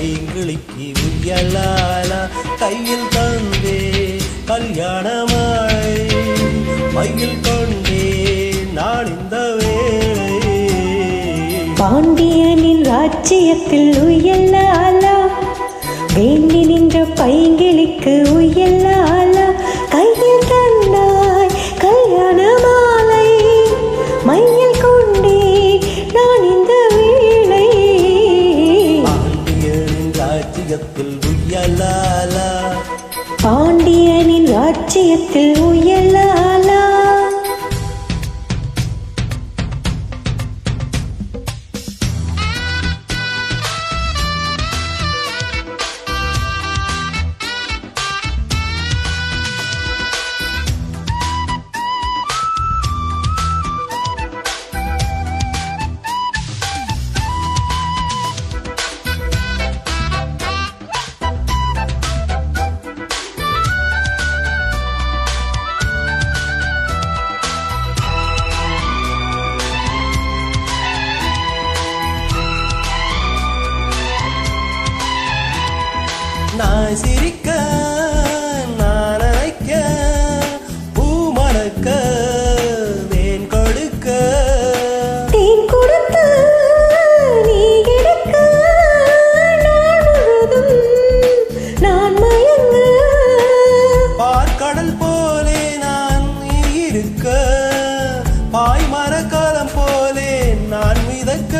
பைங்கிளிக்கு உயலாலா கையில் தந்தே கல்யாண மாலை மையில் கொண்டே நான் இந்த வேளை பாண்டியனின் ராஜ்யத்தில் உயலாலா வேண்டி நின்ற பைங்கிளிக்கு உயலாலா கையில் தந்தாய் கல்யாண மாலை மையில் கொண்டே நான் இந்த வேளை பாண்டியனின் ராஜ்யத்தில் உயலாலா பாண்டியனின் ராஜ்யத்தில் உயலாலா நான் சிரிக்க நான் அழைக்க பூ மணக்க தேன் கொடுக்க தேன் கொடுத்து நீ எடுக்க நாள் முழுதும் நான் மயங்க பார்க்கடல் போலே நான் நீ இருக்க பாய் மரக்காலம் போலே நான் மிதக்க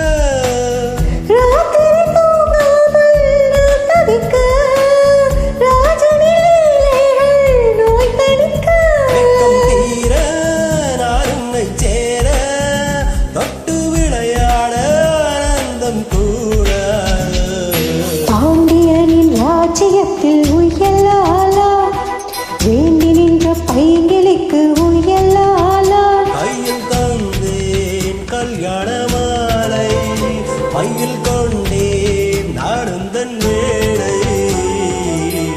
ராத்திரி தூங்காமல் நான் தவிக்க வெட்கம் தீர நான் உன்னை சேர தொட்டு விளையாட ஆனந்தம் கூட பாண்டியனின் ராஜ்யத்தில் உயலாலா வேண்டி நின்ற பைங்கிளிக்கு உயலாலா கையில் தந்தேன் கல்யாண மாலை மையில் கொண்டேன் நானுந்தன் வேளை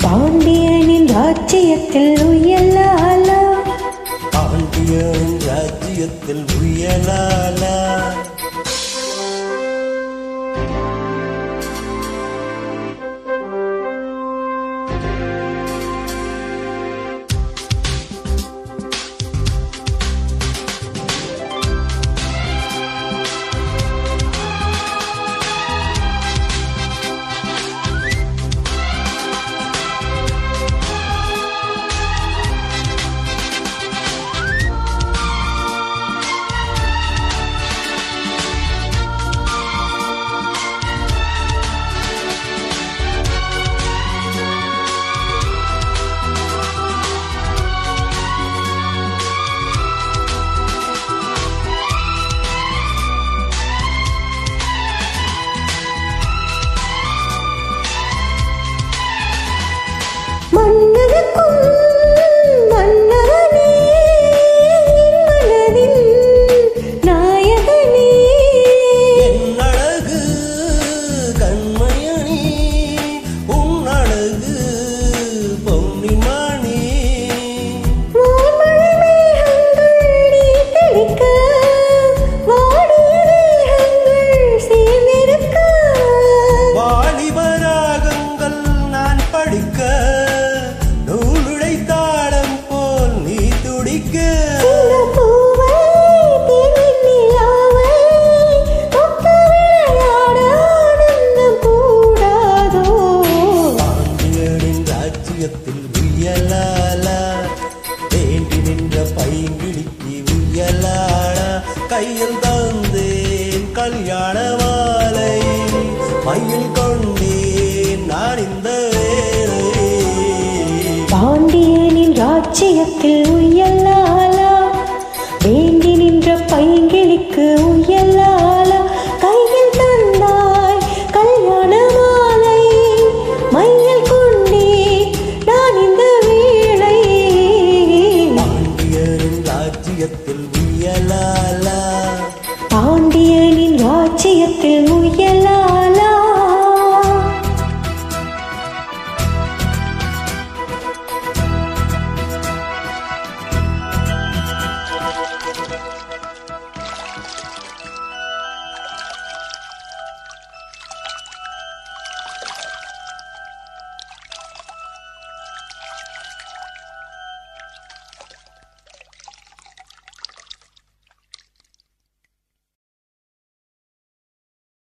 பாண்டியனின் ராஜ்யத்தில் உயலாலா பாண்டியன் ராஜ்யத்தில் உயலாலா மன்னனுக்கும் மன்னவனே மனதின் நாயகனே என் அழகு கண்மணி உன் அழகு பொன்னிமணி வான்மழை மேகங்கள் நீ தெளிக்க வாடிய தேகங்கள் சேர்ந்திருக்க வாலிபராகங்கள் நான் படிக்க நூலுடை தாளம் போல் நீ துடிக்க சிங்கப்பூவை தேனிலாவை தொட்டு விளையாட ஆனந்தம் கூடாதோ பாண்டியனின் ராஜ்யத்தில் உயலாலா வேண்டி நின்ற பைங்கிளிக்கு உயலாளா கையில் தந்தேன் கல்யாண மாலை மையில் கொண்டேன் நான் இந்த வேளை பாண்டியனின் ராஜ்யத்தில் உயலாலா வேண்டி நின்ற பைங்கிளிக்கு உயலாலா கையில் தந்தாய் கல்யாண மாலை மையில் கொண்டே நான் இந்த வேளை பாண்டியனின் ராஜ்யத்தில் உயலாலா பாண்டியனின் ராஜ்யத்தில் உயலாலா